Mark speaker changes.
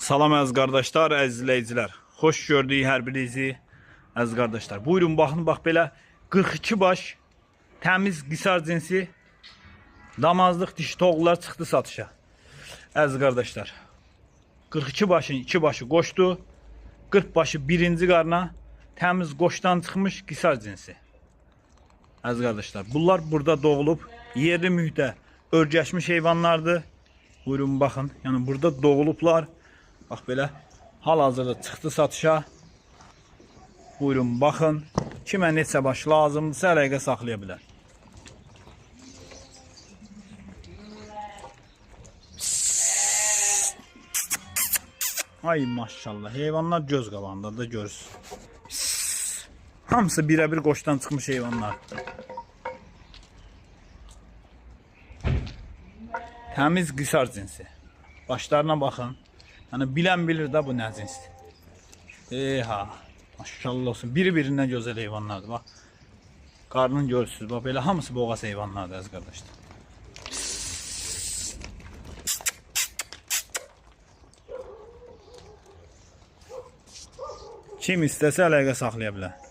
Speaker 1: Salam əziz qardaşlar, əziz izləyicilər. Xoş gördük hər birinizi, əziz qardaşlar. Buyurun baxın, bax belə 42 baş təmiz qisar cinsi damazlıq dişi toğullar çıxdı satışa. Əziz qardaşlar, 42 başın 2 başı qoşdu, 40 başı birinci qarna təmiz qoşdan çıxmış qisar cinsi. Əziz qardaşlar, bunlar burada doğulub, yerli mühitə örgəşmiş heyvanlardır. Buyurun baxın, yəni burada doğulublar. Bax belə hal-hazırda çıxdı satışa. Buyurun baxın. Kimə neçə baş lazımdırsa əlaqə saxlaya bilər. Ay maşallah, heyvanlar göz qabağında da görürsünüz. Hamısı birə-bir qoşdan çıxmış heyvanlar. Təmiz qisar cinsi. Başlarına baxın. Yəni bilən bilir də bu nə cinsdir. Maşallah olsun. Biri-birindən gözəl heyvanlardır. Bax. Qarnını görürsünüz. Bax belə hamısı boğaz heyvanlardır əziz qardaşlar. Kim istəsə əlaqə saxlaya bilər.